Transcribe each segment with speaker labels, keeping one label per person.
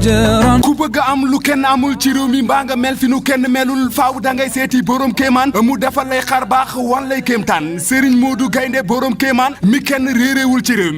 Speaker 1: فجرا
Speaker 2: ku bëgg am lu kenn amul ci réew mi mbaa nga mel fi nu kenn melul faaw da ngay seeti borom kéemaan mu defal lay xar baax wan lay kéemtaan Serigne Modou Gaynde borom kéemaan mi kenn réeréewul ci réew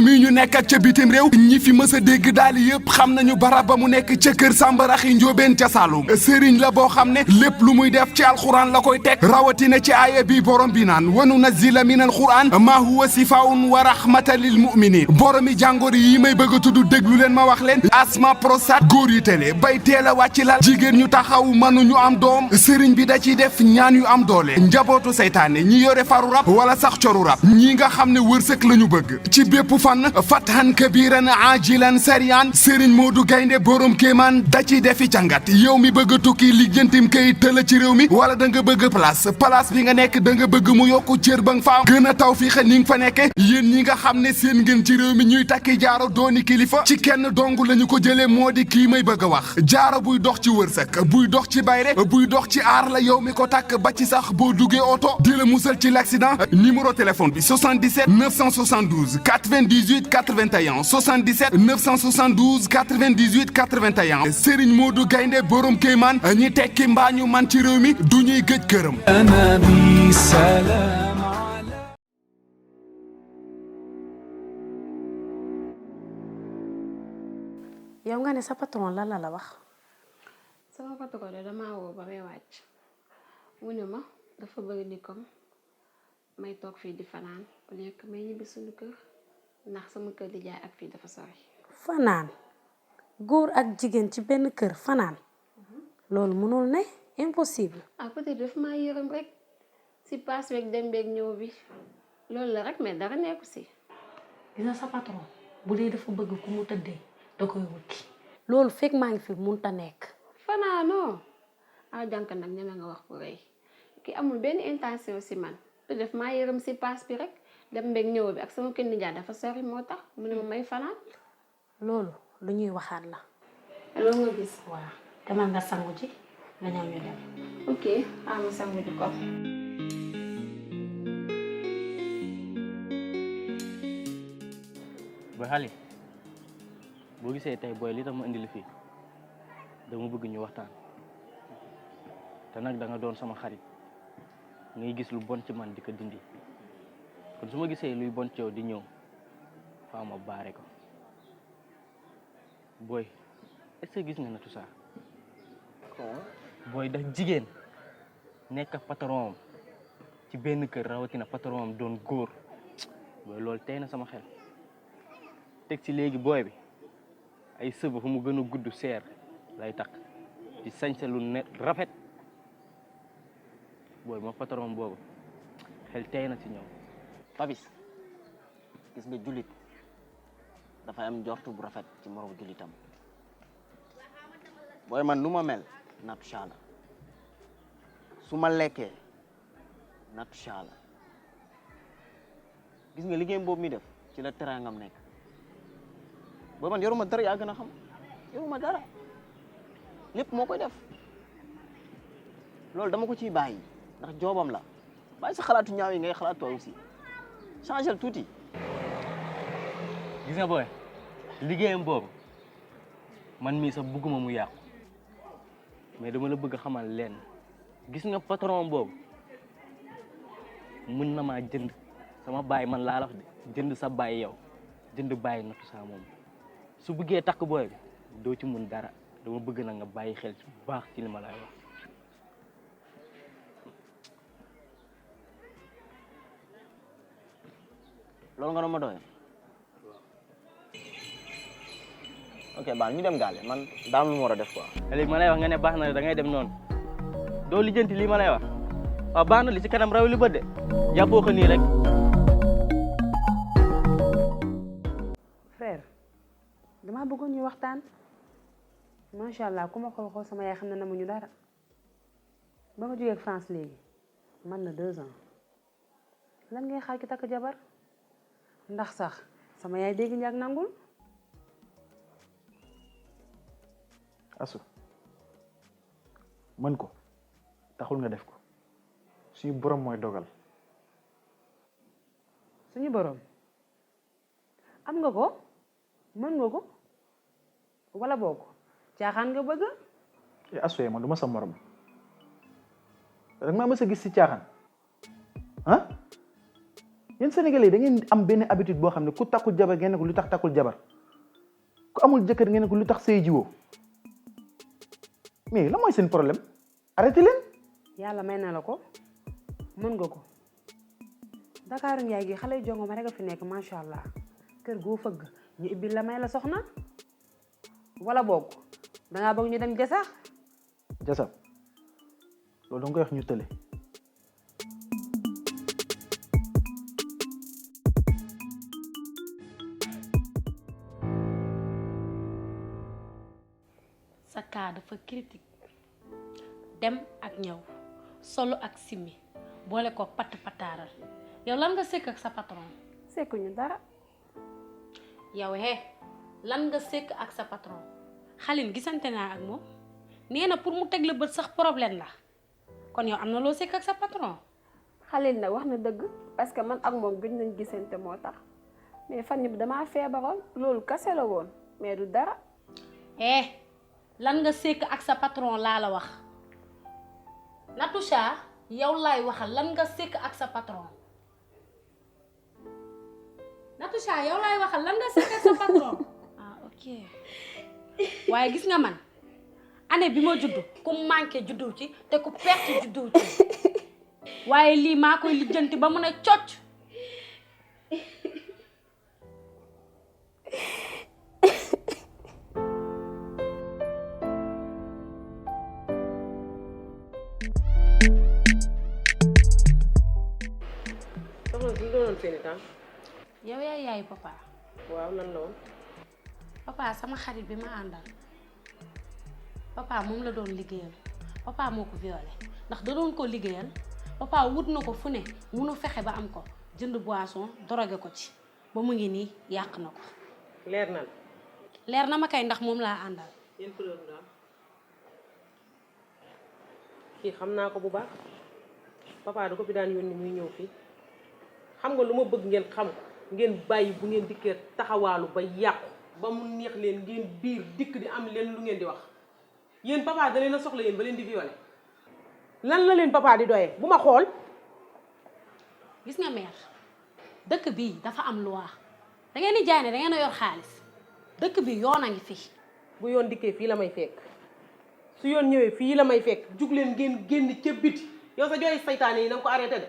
Speaker 2: mi ñu nekk ak ca bitim réew ñi fi mës a dégg daal yëpp xam nañu barab ba mu nekk ca kër Sambaraxi Njóobeen ca Saalum Serigne la boo xam ne lépp lu muy def ci alxuraan la koy teg rawatina ci aaya bi borom bi naan wa nunazzila min alxuraan maa huwa sifaun wa rahmatan lil muminin boromi jàngoro yi may bëgg a tudd déglu leen ma wax leen asma prostate góor yi télé bay teel a wàcc lal jigéen ñu taxaw mënuñu am doom sëriñ bi da ciy def ñaan yu am doole njabootu seytaane ñi yore faru rab wala sax coru rab ñi nga xam ne wërsëg la ñu bëgg ci bépp fan fathan kabiran ajilan sarian sëriñ Modou Gaynde borom kéemaan da ciy defi càngat yow mi bëgg a tukki lijjantim kay tëla ci réew mi wala da nga bëgg place bi nga nekk da nga bëgg mu yokku cër ba nga fa gën a taw fii ni nga fa nekke yéen ñi nga xam ne seen ngeen ci réew mi ñuy takki jaaro dooni kilifa ci kenn dong lañu ko jëlee moo di kii may bëgg a wax jaaro buy dox ci wërsëg buy dox ci bayre buy dox ci aar la yow mi ko takk ba ci sax boo duggee oto di la musal ci l'accident numéro téléphone bi 77 972 98 81 77 972 98 81 Serigne Modou Gaynde borom kéemaan ñi tekki mbaa ñu man ci réew mi du ñuy gëj këram
Speaker 1: نبي سلام على
Speaker 3: yow nga ne sa patron lan la wax.
Speaker 4: sama patron de damaa woo ba may wàcc mu ne ma dafa bëgg ni comme may toog fii di fanaan au lieu que may ñibbi suñu kër ndax sama kër di jaay ak fii dafa sori.
Speaker 3: fanaan góor ak jigéen ci benn kër fanaan loolu mënul ne impossible.
Speaker 4: ah peut-être dafa maa yërëm rek si paas beeg dem beeg ñëw bi loolu la rek mais dara nekku si.
Speaker 3: dina sa patron bu dee dafa bëgg ku mu tëddee da koy wuti. loolu fekk maa ngi fi munta nekk.
Speaker 4: fanaanoo ah jànk nag ñeme nga wax bu rëy ki amul benn intention si man te def maa yërëm si paas bi rek dem beeg ñëw bi ak sama kër nijaay dafa sori moo tax mu ne ma may fanaan.
Speaker 3: loolu lu ñuy waxaat la.
Speaker 4: loolu nga gis.
Speaker 3: waaw demal nga sangu ji nga ñëw ñu dem.
Speaker 4: ok ma sangu ji ko.
Speaker 5: ba xale boo gisee tey booy li tax ma indi la fii dama bëgg ñu waxtaan te nag da nga doon sama xarit ngay gis lu bon ci man di ko dindi kon su ma gisee luy bon ci yow di ñëw faa ma baare ko booy est-ce que gis nga na tout ça booy ndax jigéen nekk patron ci benn kër rawatina patron doon góor booy loolu tey na sama xel teg ci léegi booy bi ay sëb fu mu gën a gudd seer lay takk di sañse lu ne rafet booy ma patron boobu xel tey na ci ñoom.
Speaker 6: Papis gis nga jullit dafay am njortu bu rafet ci moromu jullitam booy man lu ma mel nattu caala su ma lekkee nattu caala gis nga liggéey boobu mi def ci la teraangam nekk booy man yoruma dara yaa gën a xam yoruma dara lépp moo koy def loolu dama ko ciy bàyyi ndax joobam la bàyyi sa xalaatu ñaaw yi ngay xalaatoo aussi changel tuuti.
Speaker 5: gis nga booy liggéeyam boobu man mii sax bëgguma mu yàqu mais dama la bëgg xamal leen gis nga patron boobu mën na maa jënd sama baay man laa la wax de jënd sa baay yow jënd bàyyi nattu saa moom su bëggee takk booy bi doo ci mun dara dama bëgg na nga bàyyi xel ci bu baax ci li ma lay wax.
Speaker 6: loolu nga doon ma doyee ok baax ñu dem gaale man daam lu ma war a def quoi.
Speaker 5: léegi ma lay wax nga ne baax na da ngay dem noonu doo lijjanti lii ma lay wax waaw baax na li ci kanam raw li bët de jàppoo ko nii rek.
Speaker 3: frère damaa bëggoon ñu waxtaan macha allah ku ma xool sama yaay xam ne namuñu dara ba nga jógee ak France léegi man na 2 ans lan ngay xaar ki takk jabar ndax sax sama yaay dégg ñaag nangul.
Speaker 7: asu mën ko taxul nga def ko suñu borom mooy dogal.
Speaker 3: suñu borom am nga ko mën nga ko wala boog caaxaan nga bëgg.
Speaker 7: Astou man du ma sa morom rek maa mës a gis si caaxaan ah yéen Sénégalais da ngeen am benn habitude boo xam ne ku takkul jabar ngeen ne ko lu tax takkul jabar ku amul jëkkër ngeen ne ko lu tax sëy jiwoo mais la mooy seen problème arrêté leen.
Speaker 3: yàlla may na la ko mën nga ko Dakaaru Njaay gi xale yu jongo ma rek a fi nekk macha allah kër goo fëgg ñu ibbil la may la soxna wala boog dangaa bëgg ñu dem jasax.
Speaker 7: jasab loolu danga koy wax ñu tële.
Speaker 8: sa cas dafa critique dem ak ñëw solo ak simmi boole ko patt pataaral yow lan nga sekk ak sa patron.
Speaker 3: sekkuñu dara.
Speaker 8: yow lan nga sekk ak sa patron Xalin gisante naa ak moom nee na pour mu teg la bët sax problème la kon yow am na loo sekk ak sa patron.
Speaker 4: Xalil na wax na dëgg parce que man ak moom gëj nañ gisante moo tax mais fan yii damaa feebaroon loolu kase la woon mais du dara.
Speaker 8: lan nga sekk ak sa patron laa la wax Natoucha yow laay waxal lan nga sekk ak sa patron Natoucha yow laay waxal lan nga sekk ak sa patron ah ok waaye gis nga man année bi ma juddu ku manqué juddu ci te ku perte juddu ci waaye lii maa koy lijjanti ba mu ne cocc. yow yaay yaayu papa.
Speaker 3: waaw lan la woon.
Speaker 8: papa sama xarit bi ma àndal papa moom la doon liggéeyal papa moo ko violé ndax da doon ko liggéeyal papa wut na ko fu ne munu fexe ba am ko jënd boisson drogué ko ci ba mu ngi nii yàq na ko.
Speaker 3: leer na la.
Speaker 8: leer na ma kay ndax moom laa àndal.
Speaker 3: yéen preuve nga am kii xam naa ko bu baax papa da ko fi daan yónni muy ñëw fii xam nga lu ma bëgg ngeen xam ngeen bàyyi bu ngeen dikkee taxawaalu ba yàqu ba mu neex leen ngeen biir dikk di am leen lu ngeen di wax yéen papa da leen a soxla yéen ba leen di violé lan la leen papa di doyee bu ma xool.
Speaker 8: gis nga mère dëkk bii dafa am loi da ngeen di jaay ne da ngeen a yor xaalis dëkk bi yoon a ngi fi.
Speaker 3: bu yoon dikkee fii la may fekk su yoon ñëwee fii la may fekk jug leen ngeen génn ca biti yow sa jooy saytaane yi na nga ko arrêté de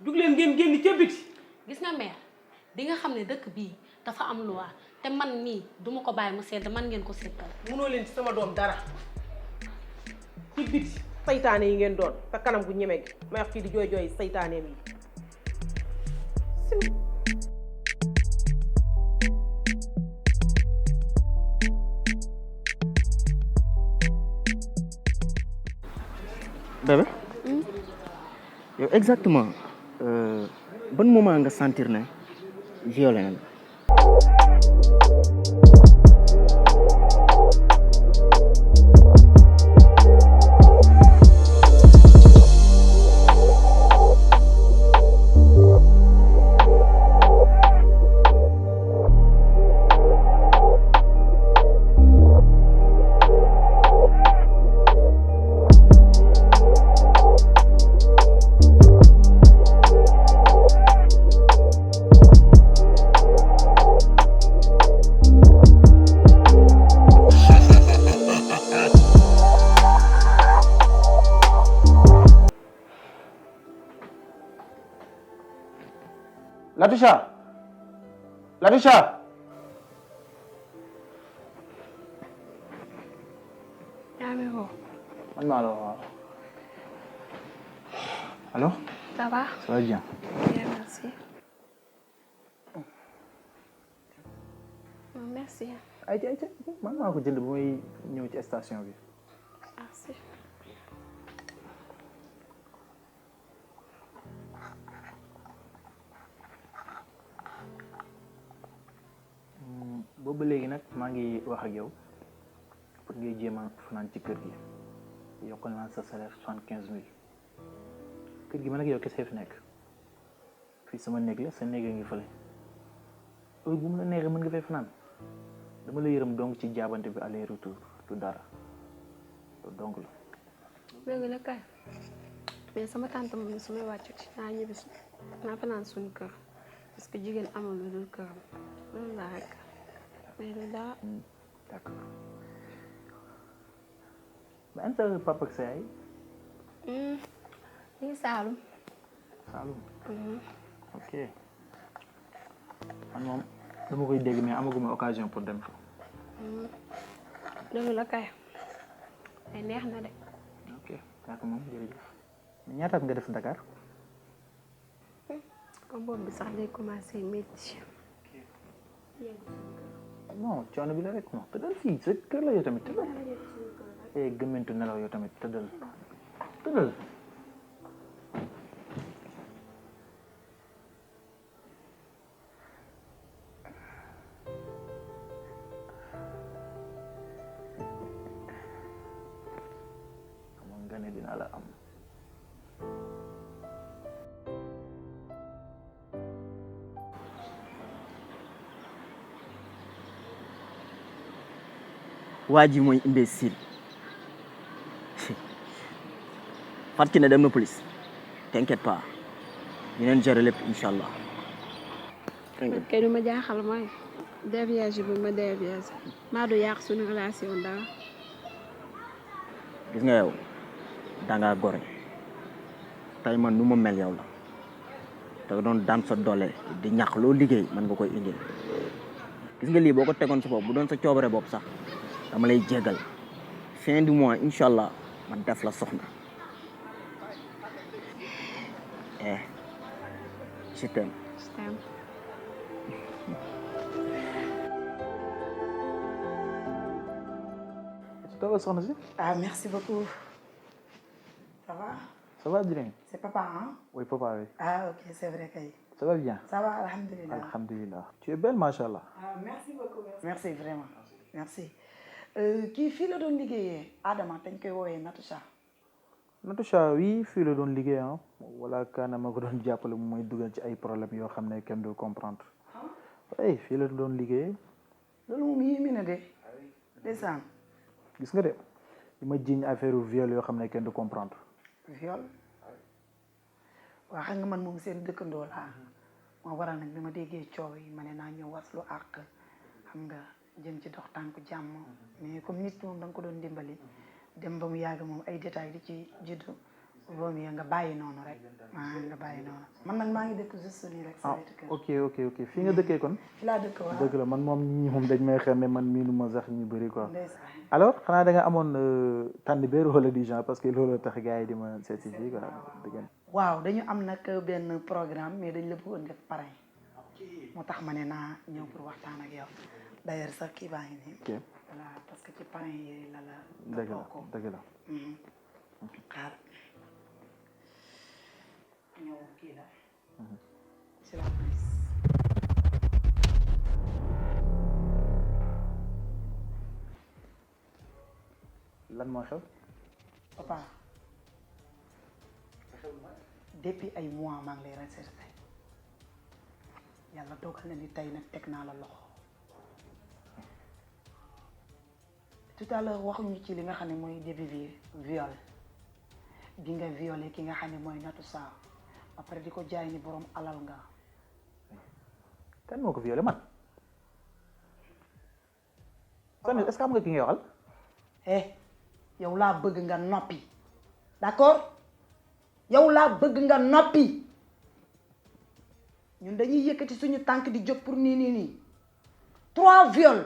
Speaker 3: jug leen ngeen génn ca biti.
Speaker 8: gis nga mère di nga xam ne dëkk bii dafa am loi te man mii duma ko bàyyi mu sedd man ngeen ko seddal.
Speaker 3: munoo leen ci sama doom dara ci biti saytaane yi ngeen doon te kanam gu ñeme gi may wax fii di jooy jooy saytaaneem yi.
Speaker 6: bébé yow exactement ban moment nga sentir ne violé na la.
Speaker 7: Latoucha Latoucha.
Speaker 4: yaa ngi woo.
Speaker 7: man maa la waaw. alors.
Speaker 4: ça va.
Speaker 7: ça va bien.
Speaker 4: bien merci. merci.
Speaker 7: ayca man maa ko jënd bu may ñëw ci station bi.
Speaker 4: merci.
Speaker 7: boobu ba léegi nag maa ngi wax ak yow pour ngay jéem a fanaan ci kër gi yokkal naa sa salaire 75 000 kër gi man ak yow kese fi nekk fii sama néeg la sa néeg a ngi fële heure bu mu la neexee mën nga fay fanaan dama la yërëm donc ci jaabante bi aller retour du dara donc la.
Speaker 4: dëgg la kay mais sama tante moom su may wàccuti naa ñibbisi naa fanaan suñu kër parce que jigéen amul lu dul këram loolu laa rek mais du dara.
Speaker 7: D'accord. mais an sa papa ak sa yaay.
Speaker 4: lii Saalum.
Speaker 7: Saalum. ok man moom dama koy dégg mais amaguma occasion pour dem fa.
Speaker 4: dëgg la kay ay neex na de.
Speaker 7: ok d'accord moom jërëjëf. mais ñaataat nga def Dakar.
Speaker 4: comme boobu bi sax day commencé métti.
Speaker 7: non coono bi la rek non tëddal fii sa kër la yow tamit tëddal. gëmmentu nelaw yow tamit tëddal tëddal. amoon nga ne dinaa la am.
Speaker 6: waa ji mooy imbécile Fatou Kiné dem na police t'inquiète pas dinañ gérer lépp incha allah.
Speaker 4: man kay du ma jaaxal mooy déviage bi ma déviage maa du yàq suñu relation dara.
Speaker 6: gis nga yow dangaa gore tey man nu ma mel yow la te doon daan sa doole di ñax loo liggéey man nga koy indil gis nga lii boo ko tegoon sa bopp bu doon sa coobare bopp sax dama lay jégal fin du mois incha allah man def la soxna je t'aime.
Speaker 7: toogal soxna si.
Speaker 9: Ah, merci beaucoup. Ça va?
Speaker 7: ça va bien.
Speaker 9: C'est papa, hein?
Speaker 7: oui papa oui.
Speaker 9: Ah, ok, c'est vrai, Kay.
Speaker 7: ça va bien.
Speaker 9: Ça va, alhamdulillah.
Speaker 7: alhamdulilah. tu es belle machallah.
Speaker 9: Ah, merci beaucoup. Merci vraiment. Merci. Kii fii la doon liggéeyee Adama dañ koy woowee Natusha.
Speaker 7: Natusha oui fii la doon liggéey ah wala kaana ma ko doon jàppale mu may dugal ci ay problèmes yoo xam ne kenn du comprendre. oui fii la doon liggéey.
Speaker 9: loolu moom yéeme na de. ndeysaan.
Speaker 7: gis nga de li ma jiiñ affaire viol yoo xam ne kenn du comprendre.
Speaker 9: viol waa xam nga man moom seen dëkkandoo laa moo waral nag bi ma déggee coow yi ma ne naa ñëw waslu àq xam nga jëm ci dox tànku jàmm mais comme nit moom da nga ko doon dimbali dem ba mu yàgg moom ay détails di ci juddu boobu ya nga bàyyi noonu rek nga bàyyi noonu man nag maa ngi dëkk juste nii rek sa wetu kër.
Speaker 7: ok fii nga dëkkee kon.
Speaker 9: fi laa dëkk waaw
Speaker 7: dëgg la man moom ñi moom dañ may xame man miinu ma sax ñu bëri quoi.
Speaker 9: ndeysaan.
Speaker 7: alors xanaa da nga amoon tànn béer wala du genre parce que loolu tax gars yi di ma seet si fii quoi dëgg.
Speaker 9: waaw dañu am nag benn programme mais dañ la bëggoon def parrain moo tax ma ne naa ñëw pour waxtaan ak yow d'ailleurs sax kii baa ngi nii.
Speaker 7: ok
Speaker 9: voilà parce que ci parrain yi la la.
Speaker 7: dëgg la dëgg la.
Speaker 9: xaar ñëw kii la. c'est la police.
Speaker 7: lan moo xew.
Speaker 9: papa depuis ay mois maa ngi lay recherché yàlla dogal na ni tey nag teg naa la loxo tout à l'heure waxuñu ci li nga xam ne mooy début bi viol bi nga violé ki nga xam ne mooy Natusha après di ko jaay ni borom alal nga.
Speaker 7: kan moo ko violé man. Sane est-ce que xam nga ki ngay waxal.
Speaker 9: yow laa bëgg nga noppi d'accord yow laa bëgg nga noppi ñun dañuy yëkkati suñu tànk di jóg pour nii 3 viols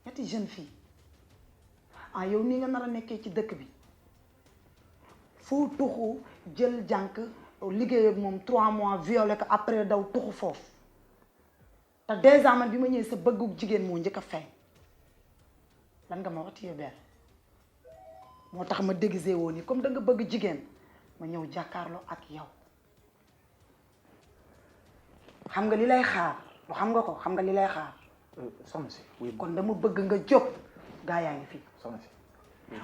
Speaker 9: ñetti jeune fille yow nii nga nar a nekkee ci dëkk bi fu tuxu jël jànk liggéey ak moom 3 mois violé ko après daw tuxu foofu te déjà man bi ma ñëwee sa bëggu jigéen moo njëkk a feeñ lan nga ma wax ci bel moo tax ma déguisé woon ni comme da nga bëgg jigéen ma ñëw jàkkaarloo ak yow xam nga li lay xaar lu xam nga ko xam nga li lay xaar.
Speaker 7: soxna si oui.
Speaker 9: kon dama bëgg nga jóg gaa yaa ngi fi.
Speaker 7: soxna si.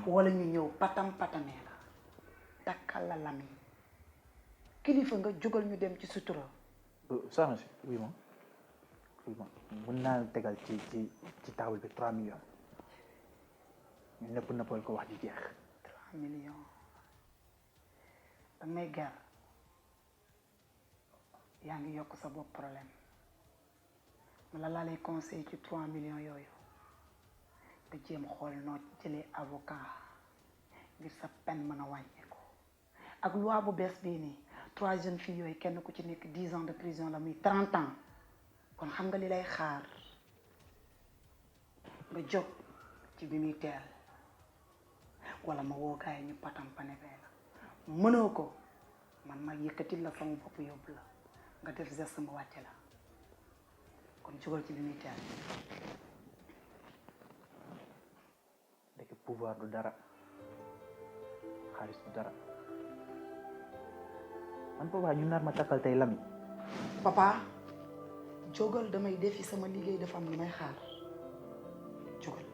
Speaker 9: wala ñu ñëw patamee la takkal la lami kilifa nga jógal ñu dem ci sutura.
Speaker 7: soxna si oui moom mën naa tegal ci table bi 3 millions ñu nëppal ko wax ji jeex.
Speaker 9: 3 millions danga may ger yaa ngi yokk sa bopp problème ma laa lay conseil ci 3 millions yooyu nga jéem xool noo jëlee avocat ngir sa peine mën a wàññeeku ak loi bu bees bii nii 3 jeunes filles yooyu kenn ku ci nekk 10 ans de prison la muy 30 ans kon xam nga li lay xaar nga jóg ci bi muy teel wala ma woo gaay ñu patam pane fee la mënoo ko man ma yëkkatil la sama bopp yóbbu la nga def geste ma wàcce la kon jógal ci bi muy teel.
Speaker 7: ndeke pouvoir du dara xaalis du dara man papa ñu nar ma takkal tey lami.
Speaker 9: papa jógal damay defi sama liggéey dafa am lu may xaar jógal.